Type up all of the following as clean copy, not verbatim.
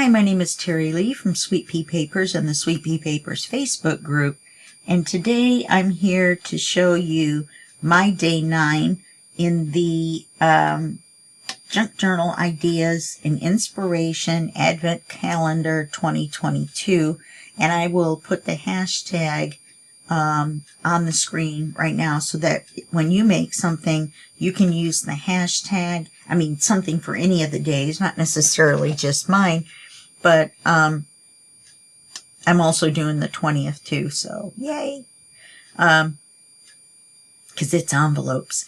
Hi, my name is Teri Lee from Sweet Pea Papers and the Sweet Pea Papers Facebook group. And today I'm here to show you my day 9 in the Junk Journal Ideas and Inspiration Advent Calendar 2022. And I will put the hashtag on the screen right now so that when you make something, you can use the hashtag. I mean, something for any of the days, not necessarily just mine, but I'm also doing the 20th too, so yay. Because it's envelopes.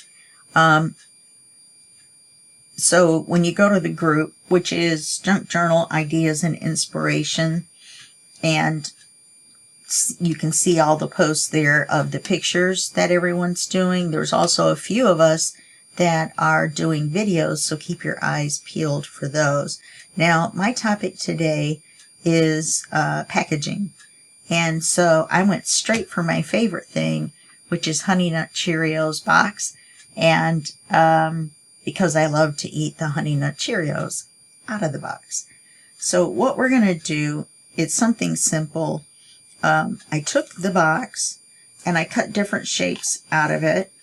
So when you go to the group, which is Junk Journal Ideas and Inspiration, and you can see all the posts there of the pictures that everyone's doing. There's also a few of us that are doing videos, so keep your eyes peeled for those. Now, my topic today is packaging. And so I went straight for my favorite thing, which is Honey Nut Cheerios box. And because I love to eat the Honey Nut Cheerios out of the box. So what we're going to do is something simple. I took the box and I cut different shapes out of it,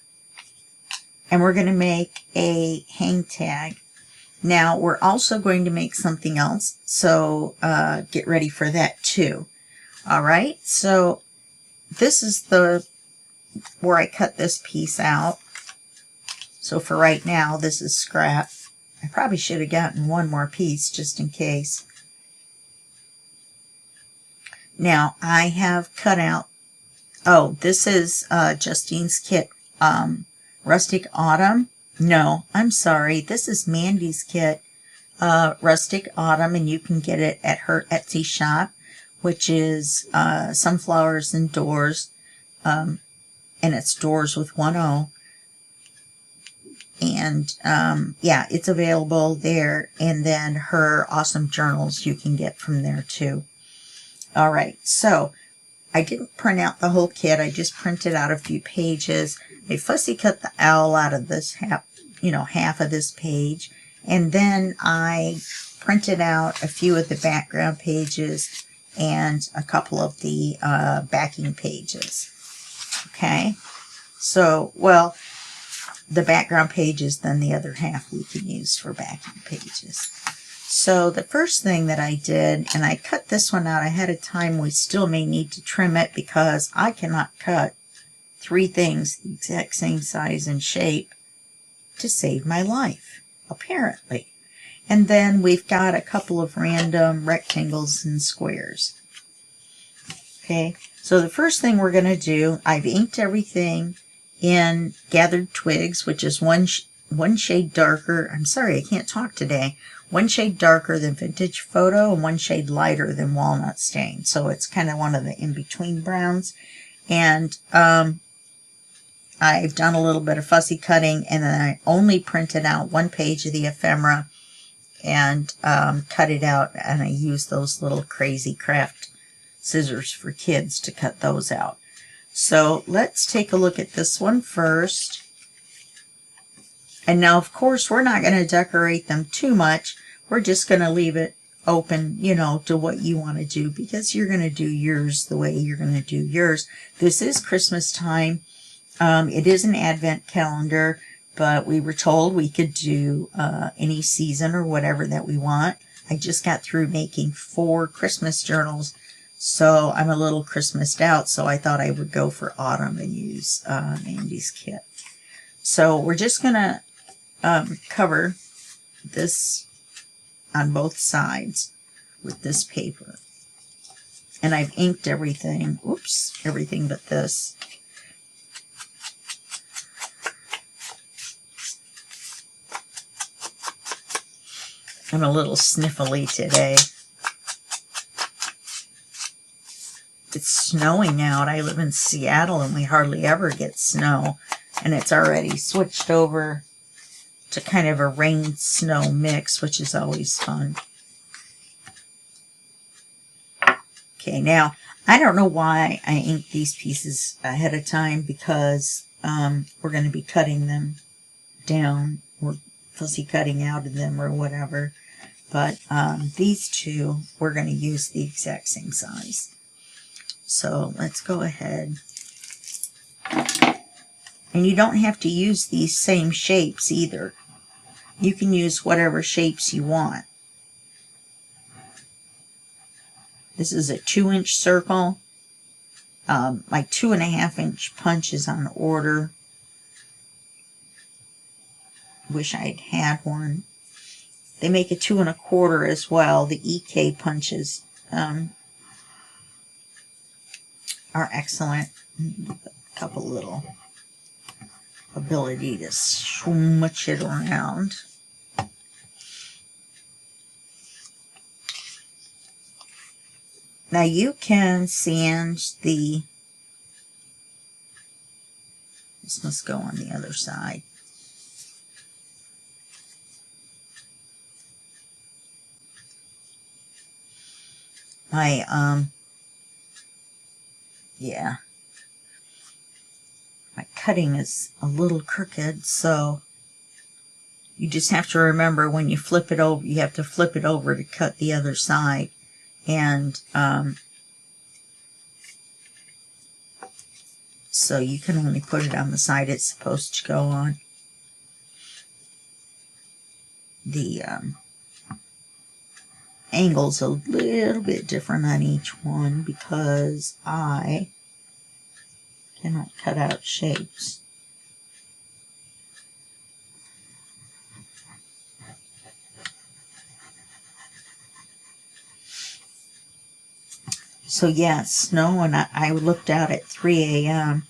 and we're going to make a hang tag. Now we're also going to make something else, so get ready for that too. Alright, so this is where I cut this piece out. So for right now, this is scrap. I probably should have gotten one more piece just in case. Now, I have cut out, this is Justine's kit, Rustic Autumn. No, I'm sorry, this is Mandy's kit, Rustic Autumn, and you can get it at her Etsy shop, which is SunflowersandDors, and it's Dors with 1 O. And, yeah, it's available there, and then her awesome journals you can get from there too. All right, so I didn't print out the whole kit. I just printed out a few pages. I fussy cut the owl out of this half of this page. And then I printed out a few of the background pages and a couple of the backing pages. Okay, so, well, the background pages, then the other half we can use for backing pages. So the first thing that I did, and I cut this one out ahead of time, we still may need to trim it because I cannot cut 3 things the exact same size and shape to save my life, apparently. And then we've got a couple of random rectangles and squares. Okay, so the first thing we're going to do, I've inked everything in Gathered Twigs, which is one shade darker. I'm sorry, I can't talk today. 1 shade darker than Vintage Photo and 1 shade lighter than Walnut Stain. So it's kind of one of the in-between browns. And I've done a little bit of fussy cutting, and then I only printed out 1 page of the ephemera and cut it out, and I used those little crazy craft scissors for kids to cut those out. So let's take a look at this one first. And now, of course, we're not going to decorate them too much. We're just going to leave it open, to what you want to do, because you're going to do yours the way you're going to do yours. This is Christmas time. It is an Advent calendar, but we were told we could do any season or whatever that we want. I just got through making 4 Christmas journals, so I'm a little Christmased out, so I thought I would go for autumn and use Mandy's kit. So we're just going to cover this on both sides with this paper. And I've inked everything. Oops, everything but this. I'm a little sniffly today. It's snowing out. I live in Seattle and we hardly ever get snow. And it's already switched over to kind of a rain-snow mix, which is always fun. Okay, now, I don't know why I inked these pieces ahead of time, because we're going to be cutting them down. We're fussy cutting out of them or whatever. But these two, we're going to use the exact same size. So let's go ahead. And you don't have to use these same shapes either. You can use whatever shapes you want. This is a 2-inch circle. My 2.5-inch punch is on order. Wish I'd had one. They make a 2 1/4 as well. The EK punches are excellent. A couple little ability to smooch it around. Now you can sand the, this must go on the other side. Yeah, my cutting is a little crooked, so you just have to remember when you flip it over, you have to flip it over to cut the other side. And so you can only put it on the side it's supposed to go on. The angle's a little bit different on each one because I cannot cut out shapes. So yeah, snow, and I looked out at 3 a.m.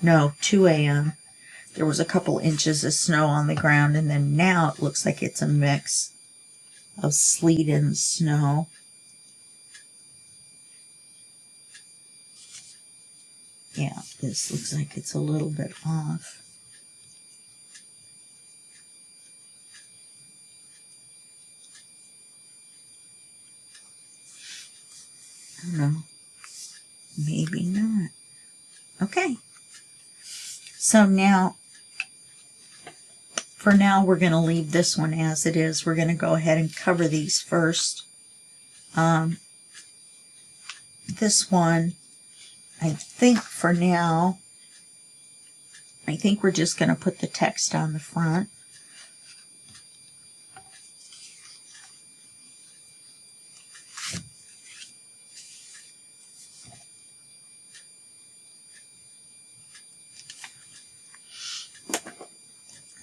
No, 2 a.m. There was a couple inches of snow on the ground, and then now it looks like it's a mix of sleet and snow. Yeah, this looks like it's a little bit off. I don't know. Maybe not. Okay. So now, for now, we're going to leave this one as it is. We're going to go ahead and cover these first. This one, I think for now, I think we're just going to put the text on the front.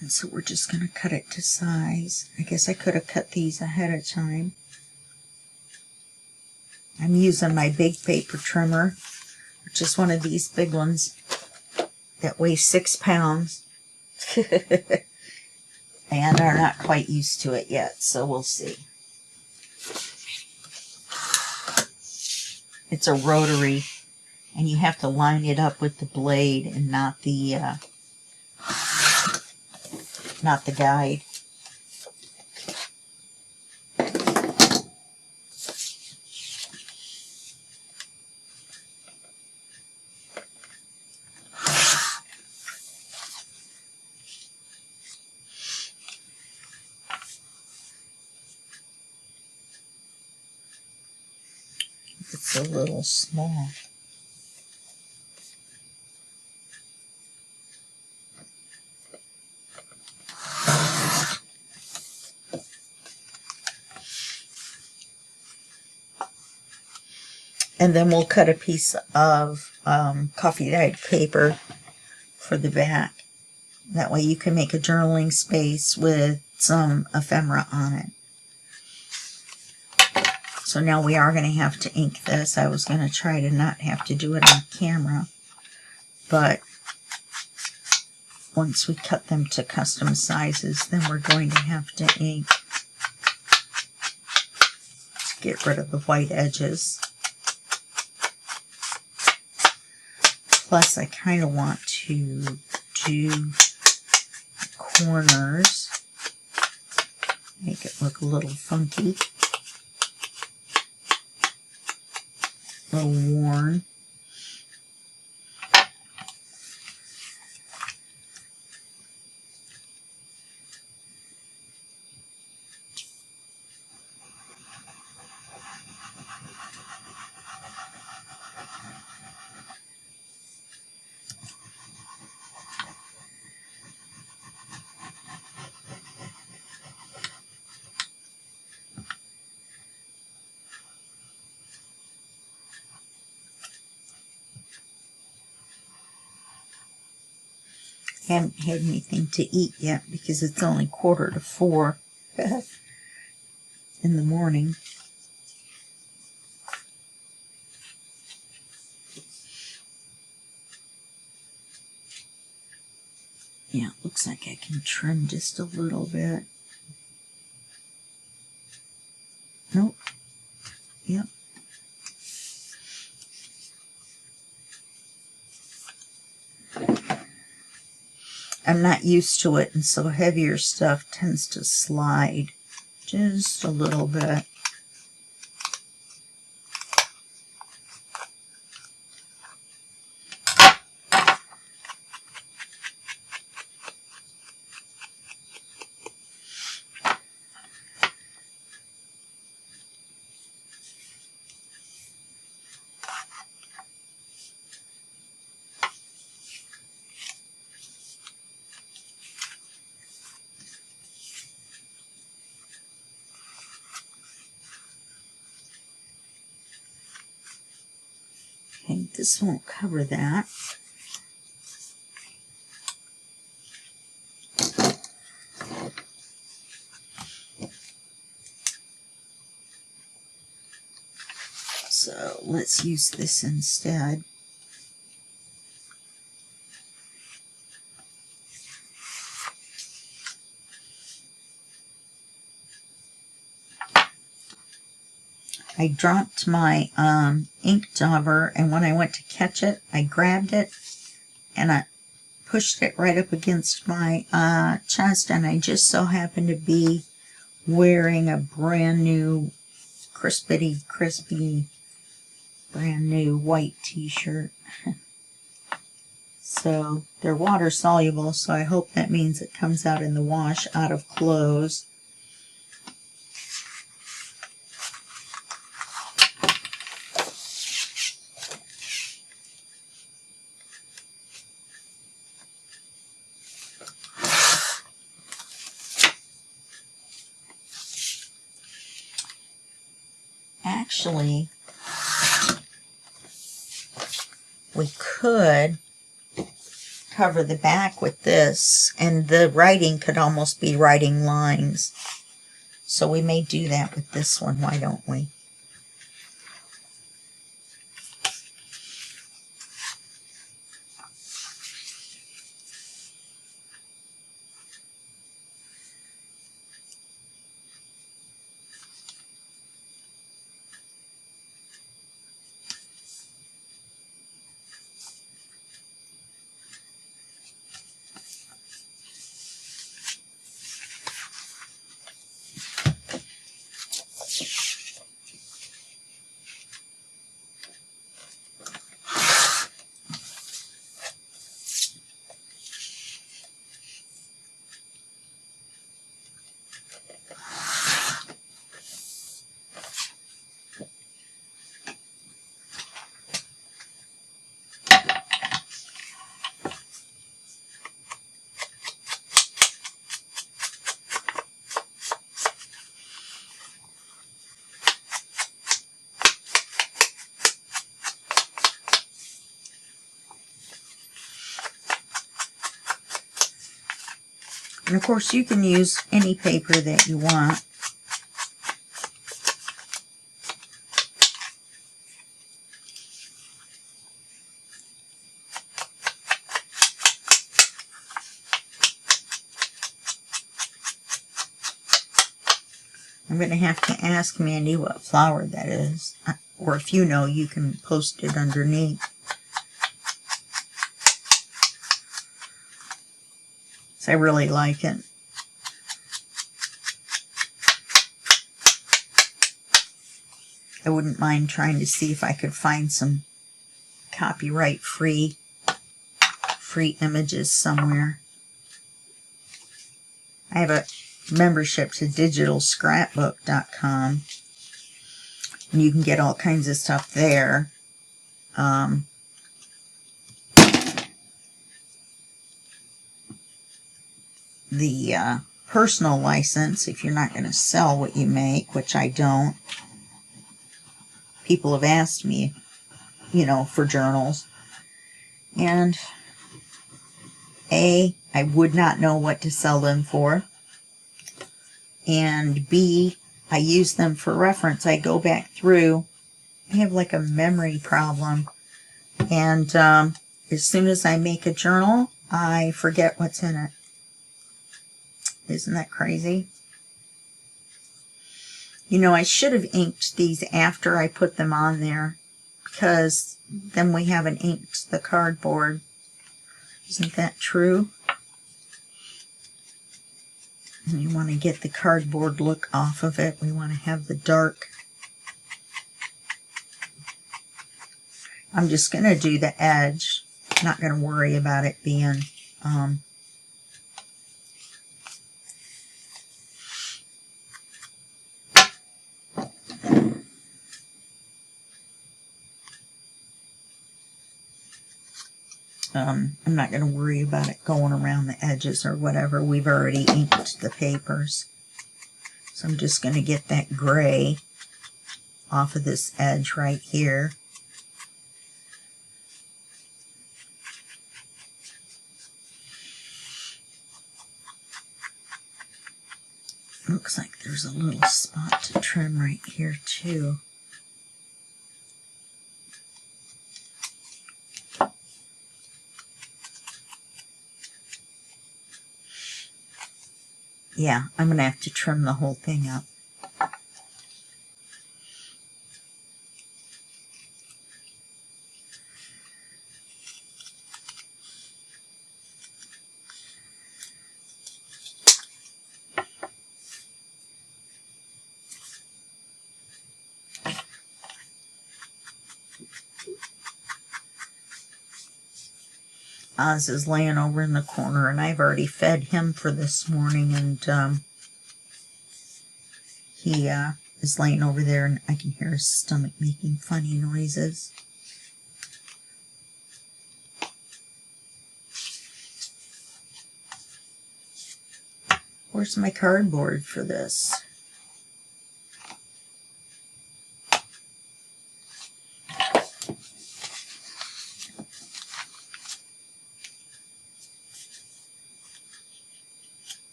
And so we're just going to cut it to size. I guess I could have cut these ahead of time. I'm using my big paper trimmer, which is one of these big ones that weighs 6 pounds. And are not quite used to it yet, so we'll see. It's a rotary, and you have to line it up with the blade and not the guide. It's a little small. And then we'll cut a piece of coffee dyed paper for the back. That way you can make a journaling space with some ephemera on it. So now we are going to have to ink this. I was going to try to not have to do it on camera, but once we cut them to custom sizes, then we're going to have to ink to get rid of the white edges. Plus, I kind of want to do the corners, make it look a little funky, a little worn. Haven't had anything to eat yet because it's only 3:45 in the morning. Yeah, it looks like I can trim just a little bit. Nope. Yep. I'm not used to it, and so heavier stuff tends to slide just a little bit. Okay, this won't cover that. So let's use this instead. I dropped my ink dauber, and when I went to catch it, I grabbed it and I pushed it right up against my chest, and I just so happened to be wearing a brand new crispy brand new white t-shirt. So they're water soluble, so I hope that means it comes out in the wash out of clothes. Actually, we could cover the back with this, and the writing could almost be writing lines. So we may do that with this one, why don't we? And of course you can use any paper that you want. I'm going to have to ask Mandy what flower that is. Or if you know, you can post it underneath. So I really like it. I wouldn't mind trying to see if I could find some copyright free images somewhere. I have a membership to digitalscrapbook.com, and you can get all kinds of stuff there. The personal license, if you're not going to sell what you make, which I don't. People have asked me, you know, for journals. And A, I would not know what to sell them for. And B, I use them for reference. I go back through. I have like a memory problem. And as soon as I make a journal, I forget what's in it. Isn't that crazy? You know, I should have inked these after I put them on there, because then we haven't inked the cardboard. Isn't that true? And you want to get the cardboard look off of it. We want to have the dark. I'm just going to do the edge. Not going to worry about it being I'm not going to worry about it going around the edges or whatever. We've already inked the papers. So I'm just going to get that gray off of this edge right here. Looks like there's a little spot to trim right here too. Yeah, I'm going to have to trim the whole thing up. Oz is laying over in the corner, and I've already fed him for this morning, and he is laying over there, and I can hear his stomach making funny noises. Where's my cardboard for this?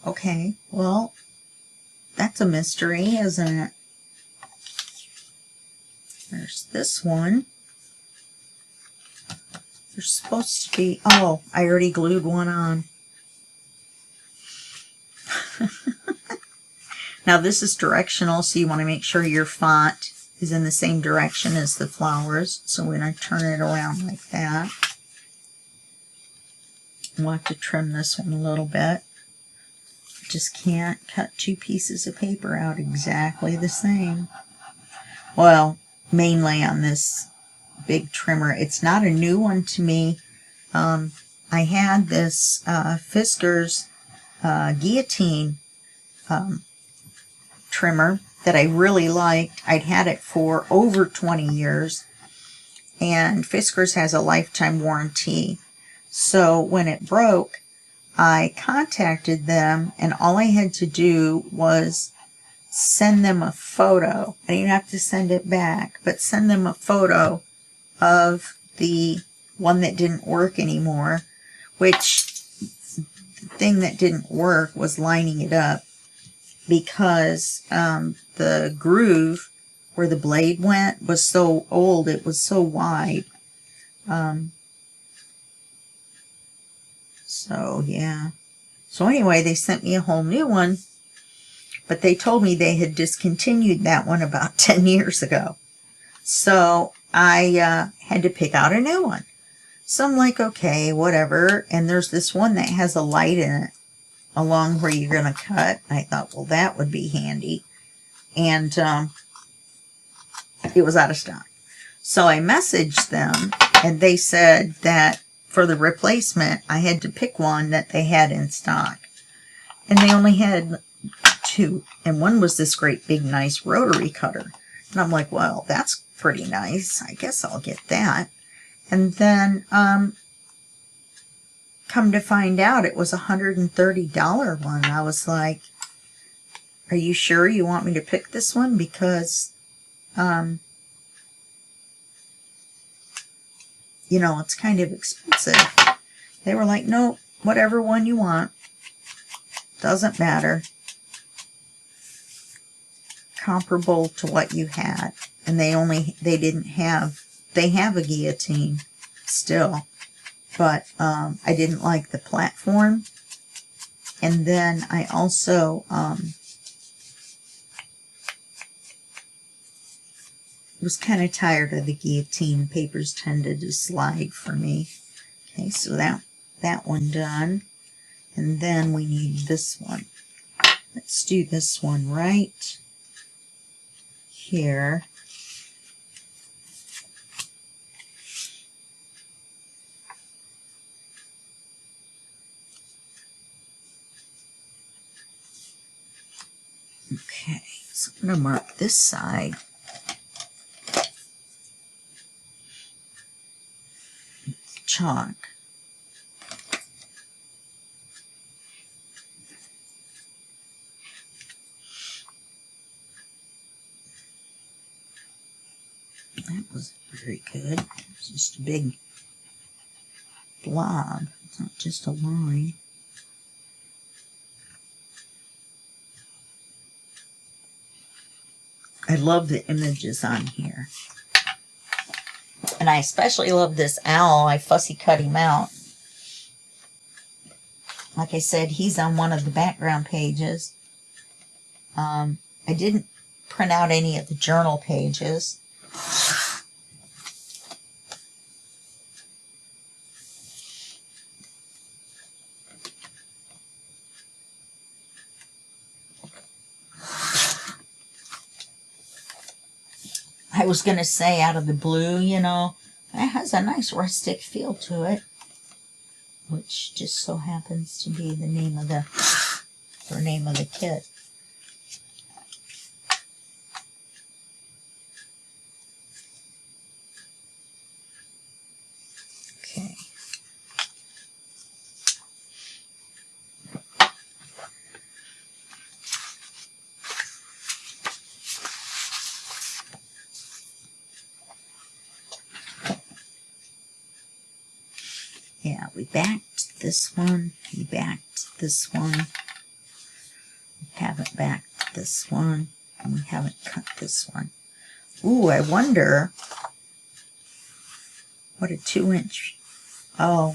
Okay, well, that's a mystery, isn't it? There's this one. There's supposed to be... Oh, I already glued one on. Now, this is directional, so you want to make sure your font is in the same direction as the flowers. So we're going to turn it around like that. We'll have to trim this one a little bit. Just can't cut two pieces of paper out exactly the same. Well, mainly on this big trimmer. It's not a new one to me. I had this Fiskars guillotine trimmer that I really liked. I'd had it for over 20 years, and Fiskars has a lifetime warranty. So when it broke, I contacted them, and all I had to do was send them a photo. I didn't have to send it back, but send them a photo of the one that didn't work anymore, which the thing that didn't work was lining it up, because the groove where the blade went was so old, it was so wide. So, yeah. So anyway, they sent me a whole new one, but they told me they had discontinued that one about 10 years ago. So I had to pick out a new one. So I'm like, okay, whatever. And there's this one that has a light in it along where you're going to cut. I thought, well, that would be handy. And it was out of stock. So I messaged them, and they said that for the replacement, I had to pick one that they had in stock. And they only had two. And one was this great big nice rotary cutter. And I'm like, well, that's pretty nice. I guess I'll get that. And then come to find out, it was a $130 one. I was like, are you sure you want me to pick this one? Because you know, it's kind of expensive. They were like, no, whatever one you want. Doesn't matter. Comparable to what you had. And they have a guillotine still. But I didn't like the platform. And then I also was kind of tired of the guillotine. Papers tended to slide for me. Okay, so that one done. And then we need this one. Let's do this one right here. Okay, so I'm going to mark this side. Chalk. That was very good. It's just a big blob. It's not just a line. I love the images on here. And I especially love this owl. I fussy cut him out. Like I said, he's on one of the background pages. I didn't print out any of the journal pages. I was going to say out of the blue, you know, it has a nice rustic feel to it, which just so happens to be the name of the kit. Okay. Yeah, we backed this one, we backed this one, we haven't backed this one, and we haven't cut this one. Ooh, I wonder what a 2-inch, oh,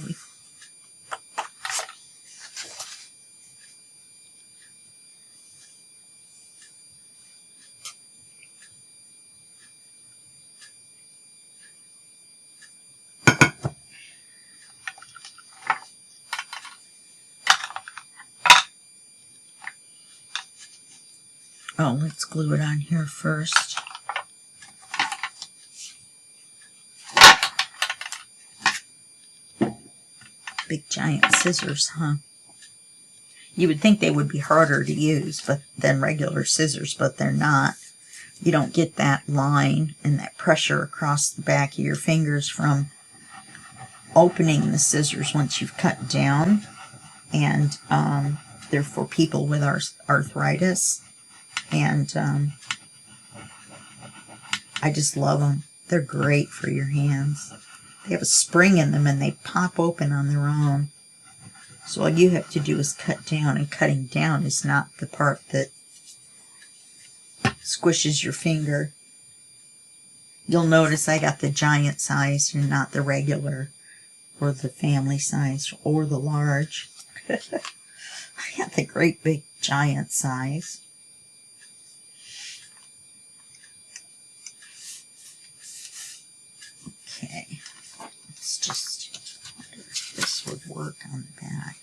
let's glue it on here first. Big giant scissors, huh? You would think they would be harder to use than regular scissors, but they're not. You don't get that line and that pressure across the back of your fingers from opening the scissors once you've cut down. And they're for people with arthritis. And I just love them. They're great for your hands. They have a spring in them and they pop open on their own. So all you have to do is cut down, and cutting down is not the part that squishes your finger. You'll notice I got the giant size and not the regular or the family size or the large. I got the great big giant size. Okay, let's just wonder if this would work on the back.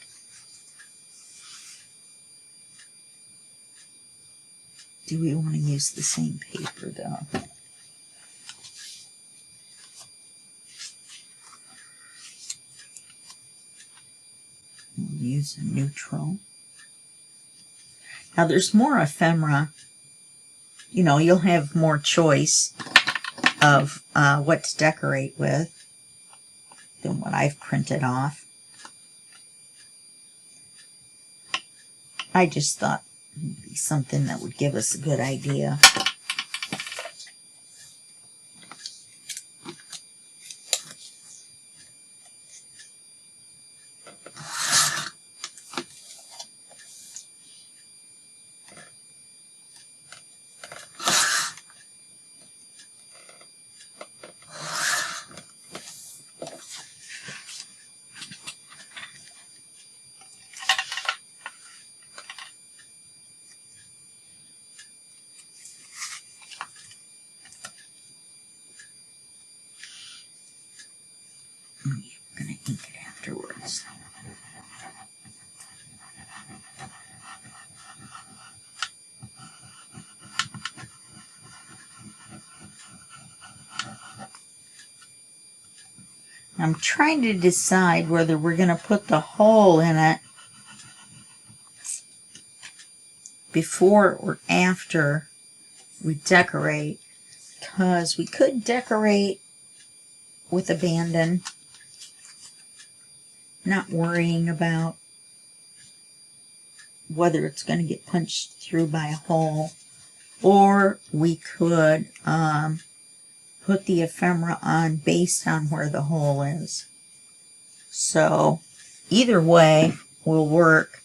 Do we want to use the same paper though? We'll use a neutral. Now there's more ephemera. You know, you'll have more choice of what to decorate with than what I've printed off. I just thought it would be something that would give us a good idea. I'm trying to decide whether we're going to put the hole in it before or after we decorate, because we could decorate with abandon, not worrying about whether it's going to get punched through by a hole, or we could put the ephemera on based on where the hole is. So either way will work.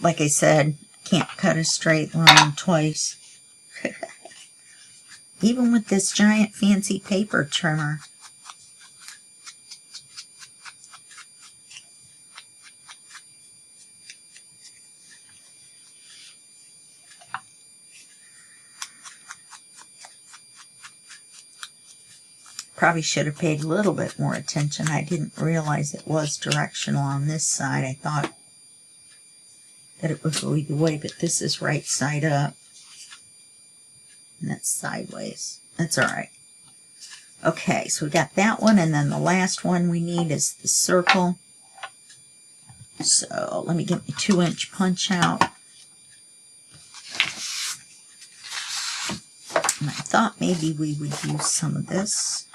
Like I said, can't cut a straight line twice. Even with this giant fancy paper trimmer. Probably should have paid a little bit more attention. I didn't realize it was directional on this side. I thought that it would go either way, but this is right side up. And that's sideways. That's alright. Okay, so we got that one, and then the last one we need is the circle. So let me get my 2-inch punch out. And I thought maybe we would use some of this.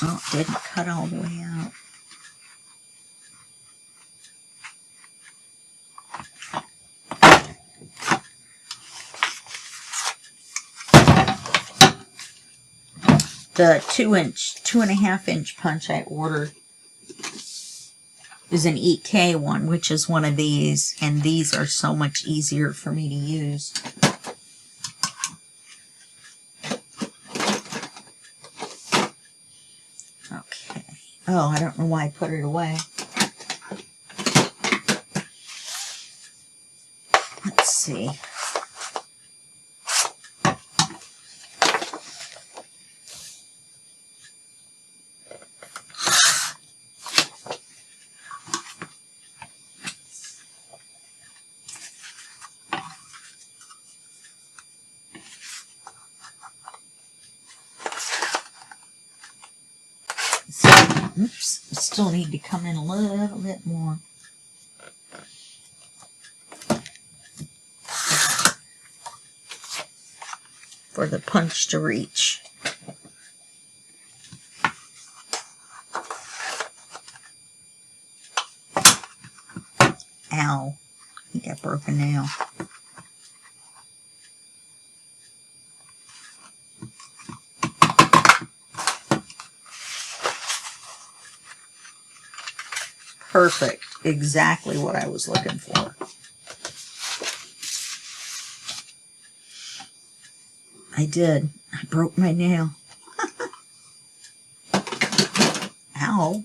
Oh, it didn't cut all the way out. The 2.5-inch punch I ordered is an EK one, which is one of these, and these are so much easier for me to use. Okay. Oh, I don't know why I put it away. Let's see. Oops, I still need to come in a little bit more. For the punch to reach. Ow, I think I broke a nail. Perfect. Exactly what I was looking for. I did. I broke my nail. Ow.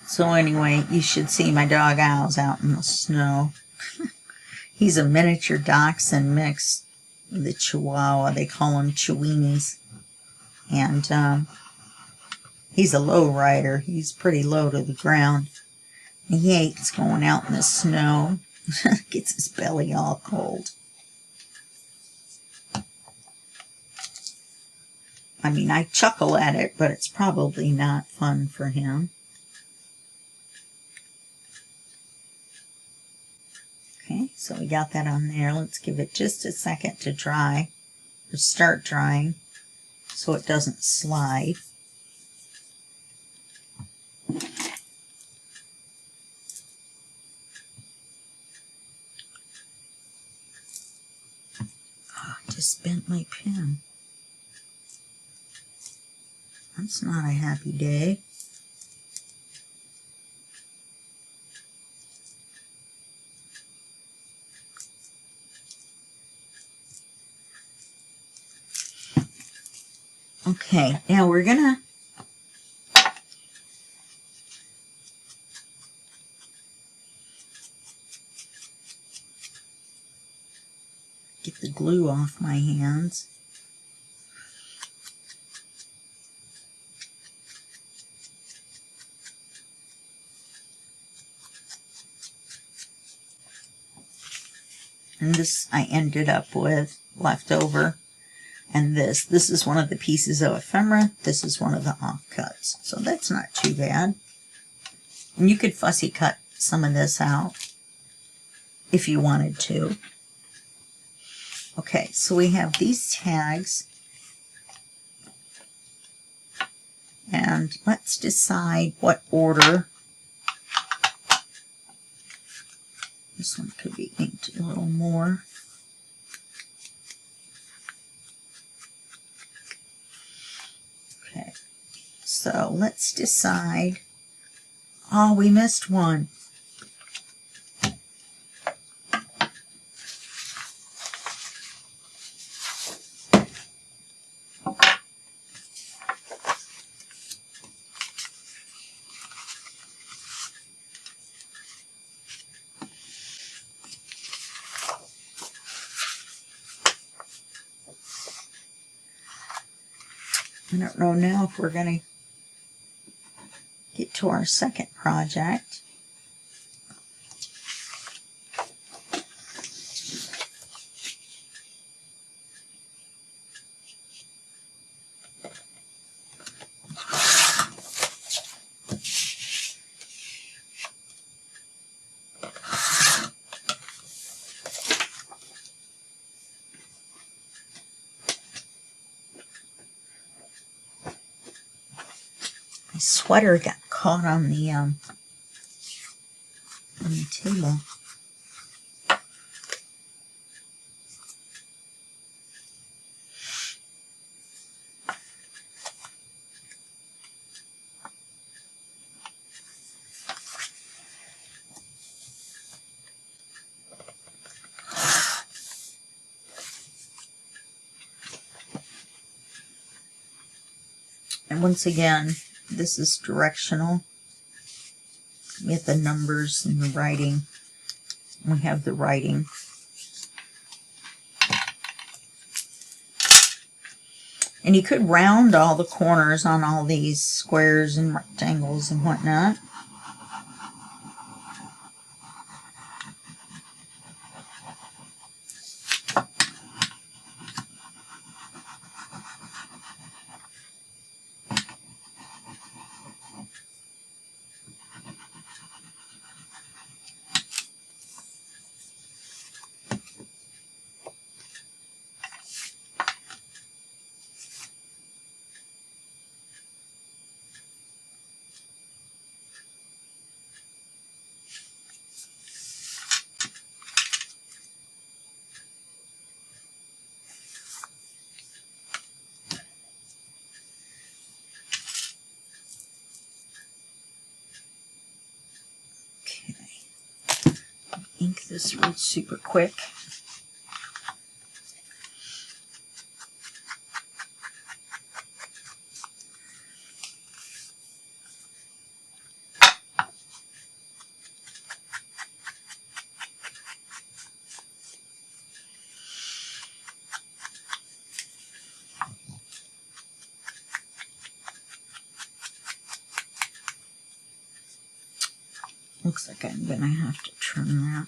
So anyway, you should see my dog Owl's out in the snow. He's a miniature dachshund mix with a Chihuahua. They call him Chiweenies. And he's a low rider. He's pretty low to the ground. He hates going out in the snow. Gets his belly all cold. I mean, I chuckle at it, but it's probably not fun for him. So we got that on there. Let's give it just a second to dry, or start drying, so it doesn't slide. Oh, I just bent my pen. That's not a happy day. Okay, now we're gonna get the glue off my hands. And this I ended up with leftover. And this is one of the pieces of ephemera. This is one of the offcuts. So that's not too bad. And you could fussy cut some of this out if you wanted to. Okay, so we have these tags. And let's decide what order. This one could be inked a little more. Okay, so let's decide. Oh, we missed one. I don't know now if we're going to get to our second project. My sweater got caught on the table. And once again, this is directional. We have the numbers and the writing. We have the writing. And you could round all the corners on all these squares and rectangles and whatnot. Ink this real super quick. Looks like I'm gonna have to trim that.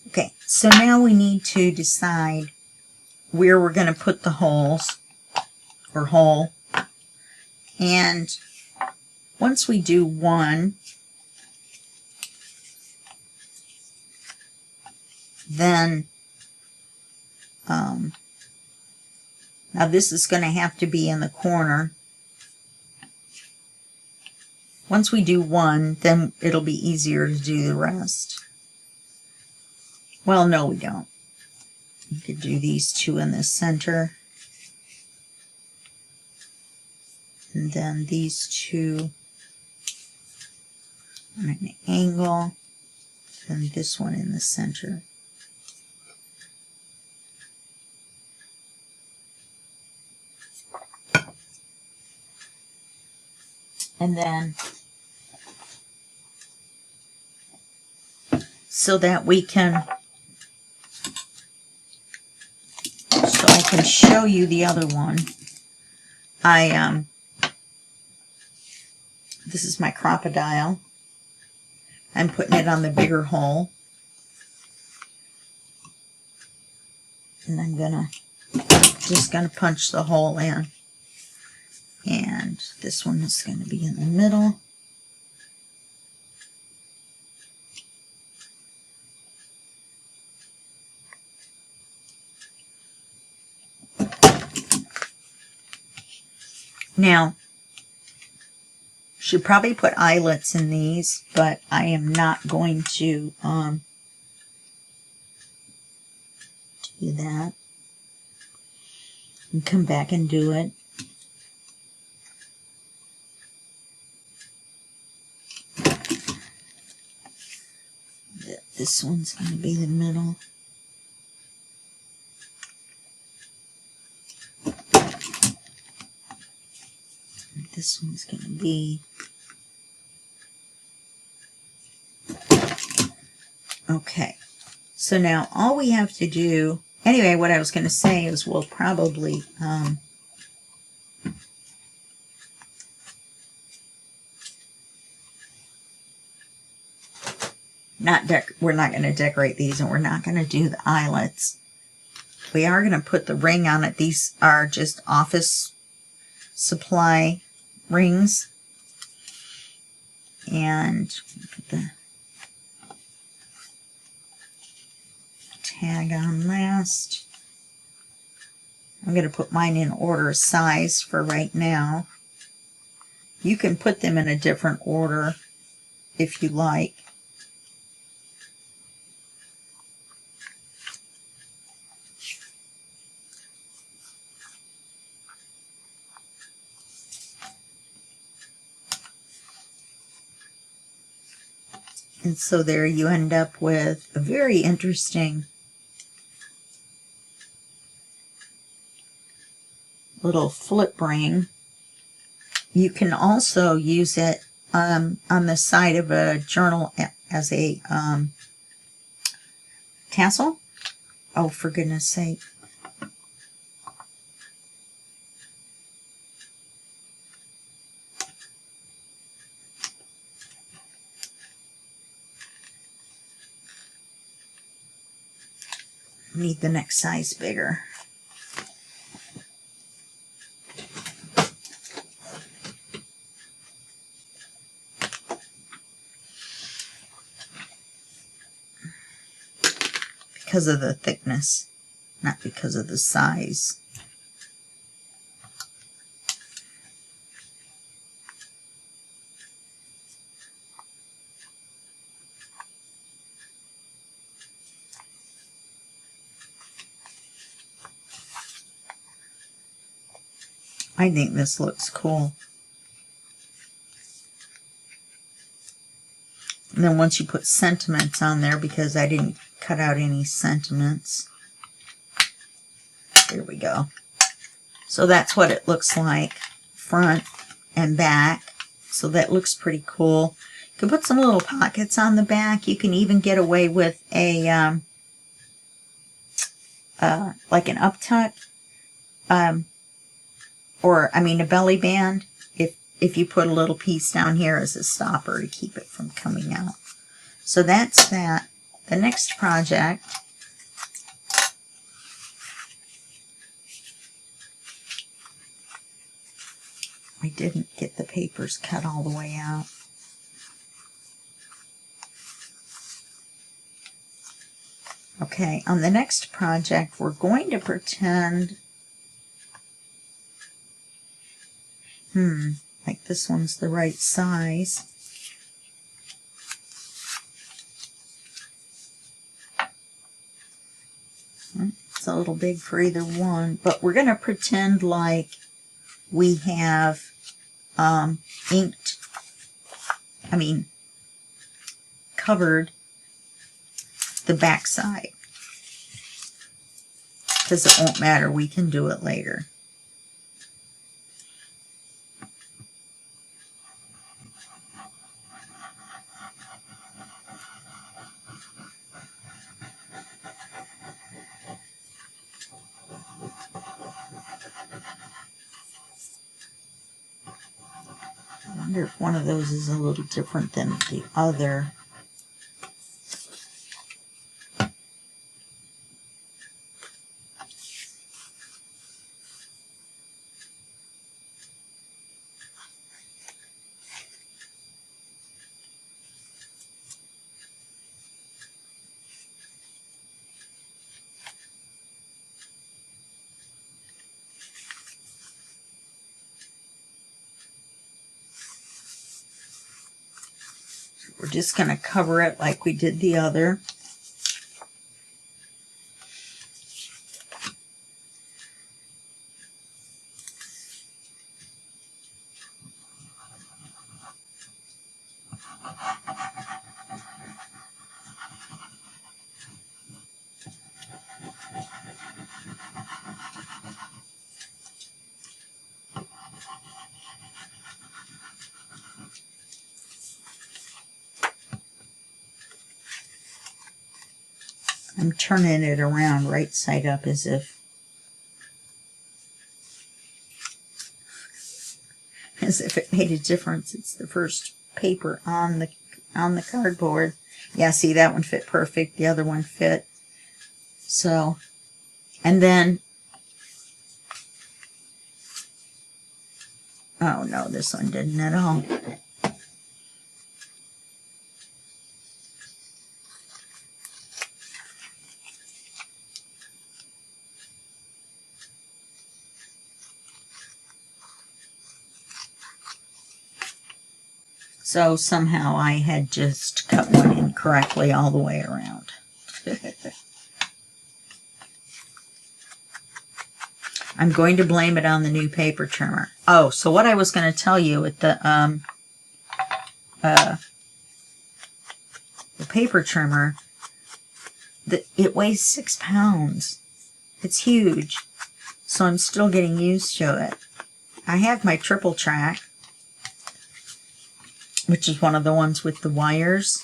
Okay, so now we need to decide where we're going to put the holes, or hole. And once we do one, then, now this is going to have to be in the corner. Once we do one, then it'll be easier to do the rest. Well, no, we don't. You could do these two in the center. And then these two on an angle. And this one in the center. And then, so that we can, so I can show you the other one. This is my crocodile. I'm putting it on the bigger hole. And I'm just gonna punch the hole in. And this one is going to be in the middle. Now, should probably put eyelets in these, but I am not going to do that. And come back and do it. This one's going to be the middle. And this one's going to be... Okay. So now all we have to do... Anyway, what I was going to say is we'll probably... we're not going to decorate these, and we're not going to do the eyelets. We are going to put the ring on it. These are just office supply rings. And put the tag on last. I'm going to put mine in order of size for right now. You can put them in a different order if you like. And so there you end up with a very interesting little flip ring. You can also use it on the side of a journal as a tassel. Oh, for goodness sake. Need the next size bigger. Because of the thickness, not because of the size. I think this looks cool. And then once you put sentiments on there, because I didn't cut out any sentiments. There we go. So that's what it looks like, front and back. So that looks pretty cool. You can put some little pockets on the back. You can even get away with a, like an up-tuck. Or, I mean, a belly band, if you put a little piece down here as a stopper to keep it from coming out. So that's that. the next project I didn't get the papers cut all the way out. Okay, on the next project, we're going to pretend, like this one's the right size. It's a little big for either one, but we're going to pretend like we have covered the back side, because it won't matter, we can do it later. I wonder if one of those is a little different than the other. We're just going to cover it like we did the other. I'm turning it around right side up as if it made a difference. It's the first paper on the cardboard. Yeah, see, that one fit perfect. The other one fit. So, and then, oh no, this one didn't at all. So somehow I had just cut one incorrectly all the way around. I'm going to blame it on the new paper trimmer. Oh, so what I was going to tell you with the paper trimmer, it weighs 6 pounds. It's huge. So I'm still getting used to it. I have my triple track, which is one of the ones with the wires.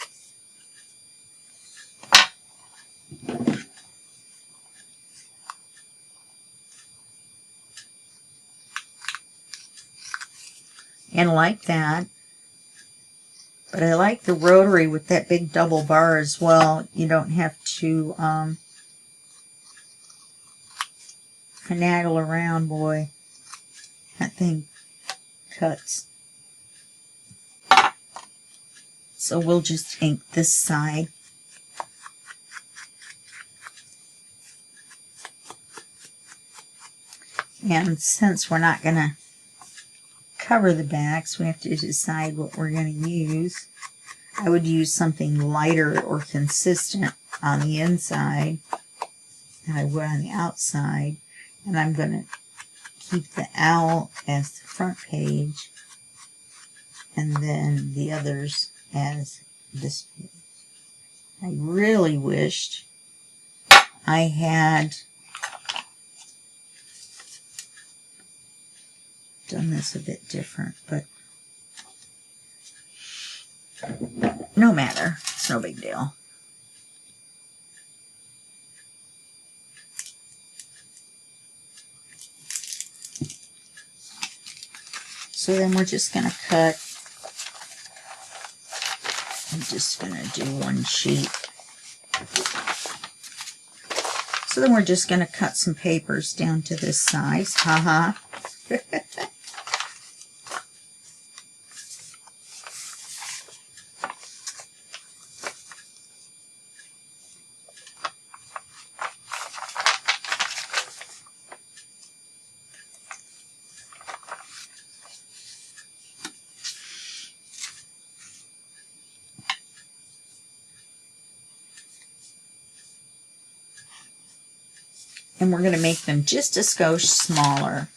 And like that. But I like the rotary with that big double bar as well. You don't have to finagle around, boy. That thing cuts. So we'll just ink this side. And since we're not going to cover the backs, we have to decide what we're going to use. I would use something lighter or consistent on the inside than I would on the outside. And I'm going to keep the owl as the front page and then the others as this page. I really wished I had done this a bit different, but no matter. It's no big deal. So then we're just going to cut. I'm just going to do one sheet. So then we're just going to cut some papers down to this size. Haha. And we're going to make them just a skosh smaller.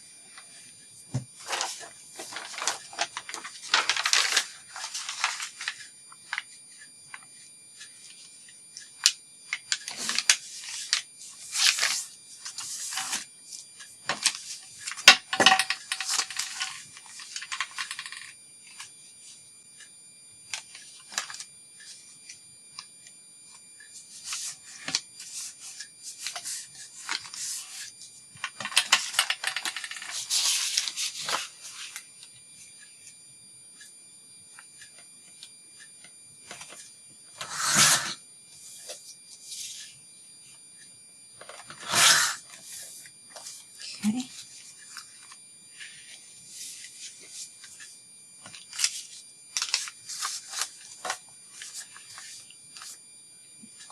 Okay.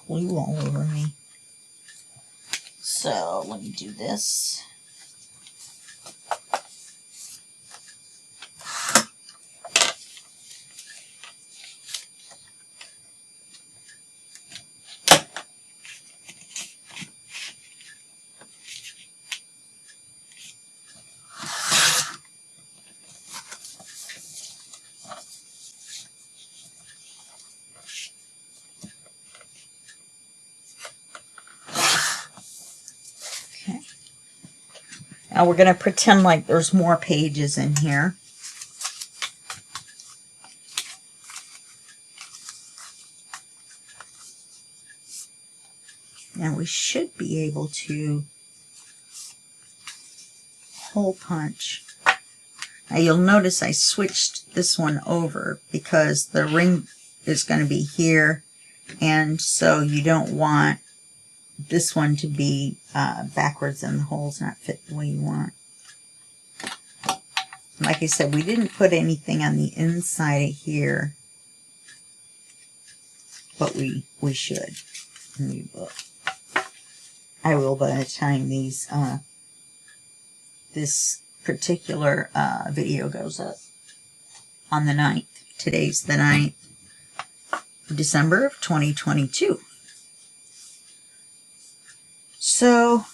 Glue all over me. So let me do this. Now we're going to pretend like there's more pages in here. Now we should be able to hole punch. Now you'll notice I switched this one over because the ring is going to be here, and so you don't want this one to be backwards and the holes not fit the way you want. Like I said, we didn't put anything on the inside of here, but we should. And we will. I will by the time these this particular video goes up on the 9th. Today's the 9th of December of 2022. So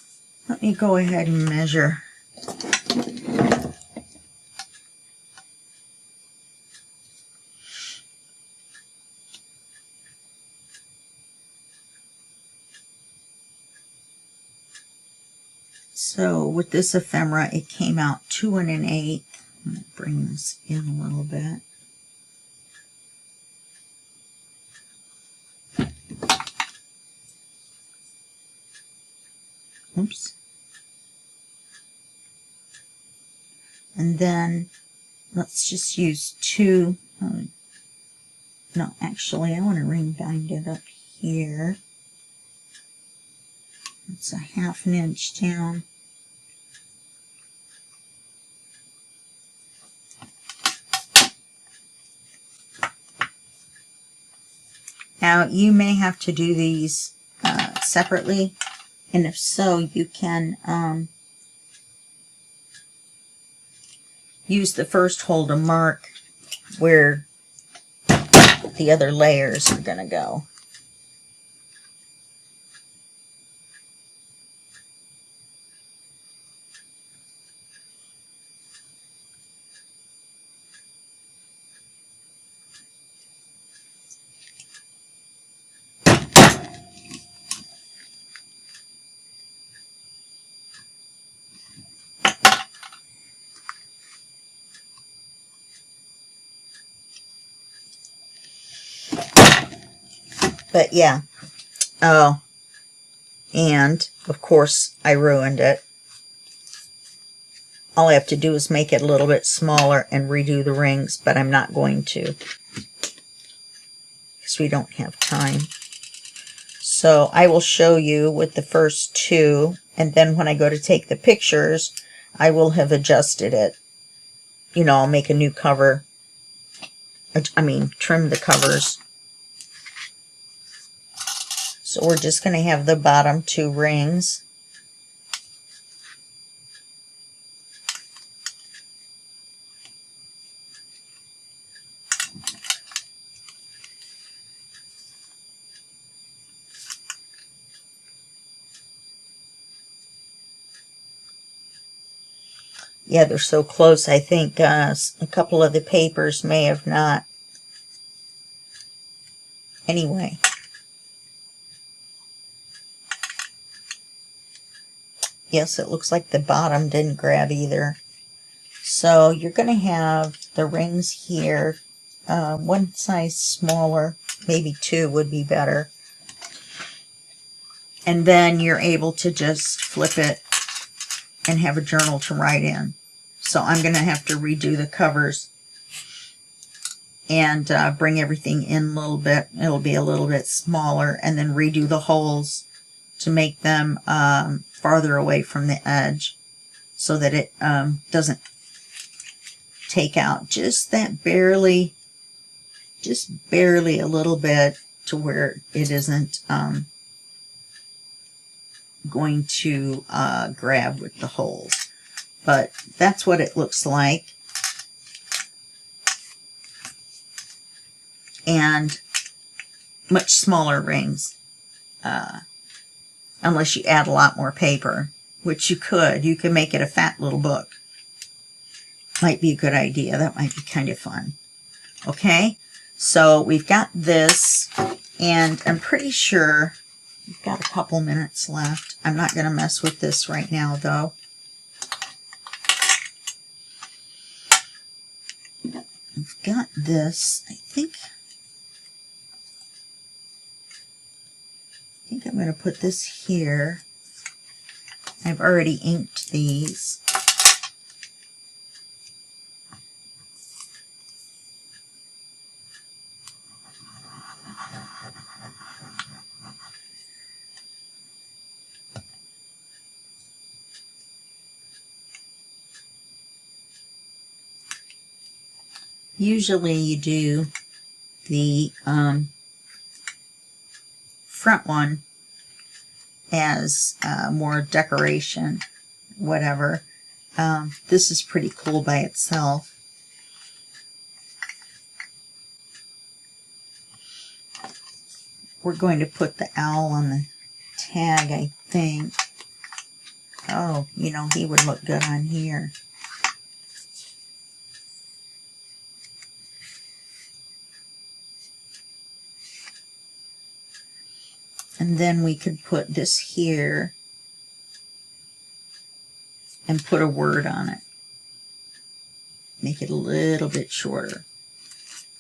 let me go ahead and measure. So with this ephemera, it came out 2 1/8. I'm going to bring this in a little bit. Oops. And then let's just use 2. No, actually, I want to ring bind it up here. It's a 1/2 inch down. Now, you may have to do these separately, and if so, you can use the first hole to mark where the other layers are going to go. But yeah, oh, and of course I ruined it. All I have to do is make it a little bit smaller and redo the rings, but I'm not going to because we don't have time. So I will show you with the first two, and then when I go to take the pictures, I will have adjusted it. You know, I'll make a new cover. Trim the covers. So we're just going to have the bottom two rings. Yeah, they're so close. I think a couple of the papers may have not. Anyway. Yes, it looks like the bottom didn't grab either. So you're going to have the rings here. One size smaller, maybe two would be better. And then you're able to just flip it and have a journal to write in. So I'm going to have to redo the covers and bring everything in a little bit. It'll be a little bit smaller, and then redo the holes to make them farther away from the edge so that it doesn't take out just that barely a little bit to where it isn't going to grab with the holes. But that's what it looks like. And much smaller rings, unless you add a lot more paper, which you could. You could make it a fat little book. Might be a good idea. That might be kind of fun. Okay, so we've got this, and I'm pretty sure we've got a couple minutes left. I'm not going to mess with this right now, though. We've got this. I think I'm going to put this here. I've already inked these. Usually you do the front one as more decoration, whatever. This is pretty cool by itself. We're going to put the owl on the tag, I think. Oh, you know, he would look good on here. And then we could put this here and put a word on it. Make it a little bit shorter.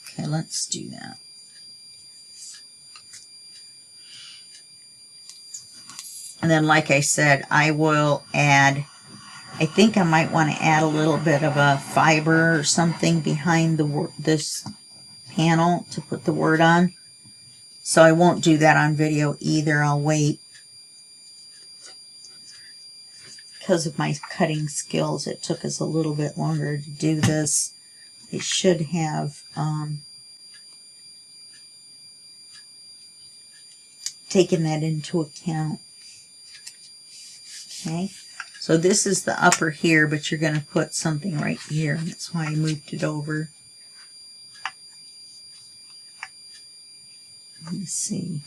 Okay, let's do that. And then, like I said, I will add, I think I might want to add a little bit of a fiber or something behind this panel to put the word on. So I won't do that on video either. I'll wait. Because of my cutting skills, it took us a little bit longer to do this. I should have taken that into account. Okay, so this is the upper here, but you're going to put something right here. That's why I moved it over. Let me see.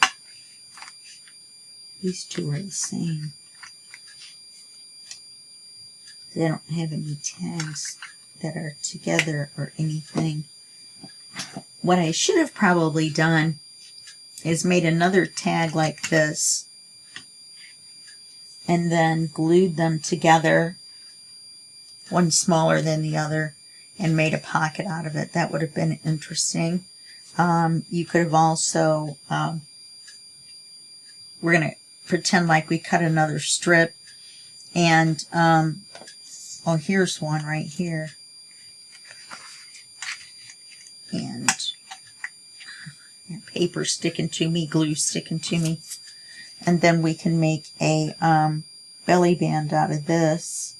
These two are the same. They don't have any tags that are together or anything. What I should have probably done is made another tag like this and then glued them together, one smaller than the other, and made a pocket out of it. That would have been interesting. You could have also, we're going to pretend like we cut another strip, and, oh, here's one right here. And paper sticking to me, glue sticking to me. And then we can make a belly band out of this.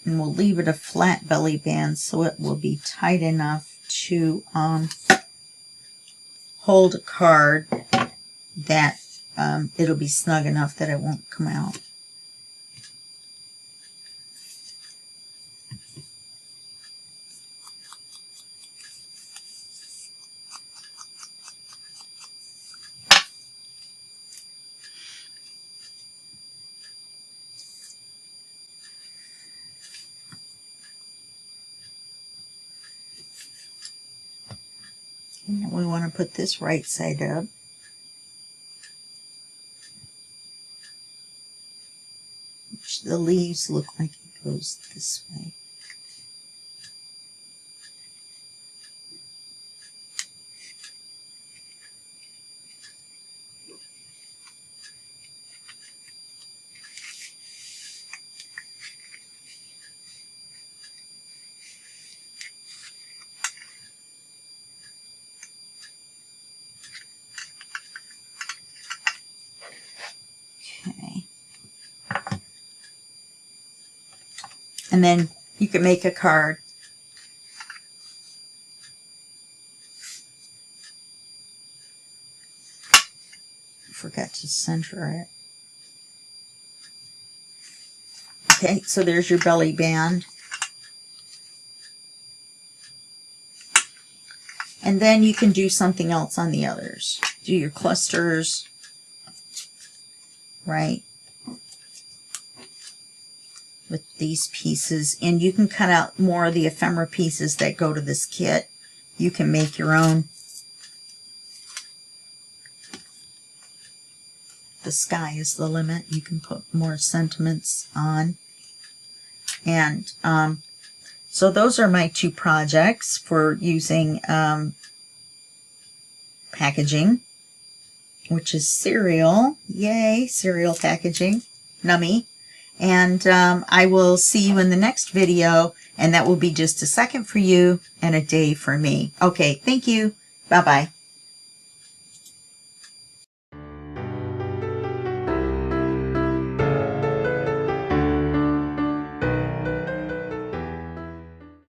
And we'll leave it a flat belly band so it will be tight enough to hold a card, that it'll be snug enough that it won't come out. And we want to put this right side up. Which the leaves look like it goes this way. Okay. And then you can make a card. Forgot to center it. Okay, so there's your belly band. And then you can do something else on the others. Do your clusters, right? With these pieces. And you can cut out more of the ephemera pieces that go to this kit. You can make your own. The sky is the limit. You can put more sentiments on. And so those are my two projects for using packaging, which is cereal. Yay, cereal packaging. Nummy. And I will see you in the next video, and that will be just a second for you and a day for me. Okay, thank you. Bye-bye.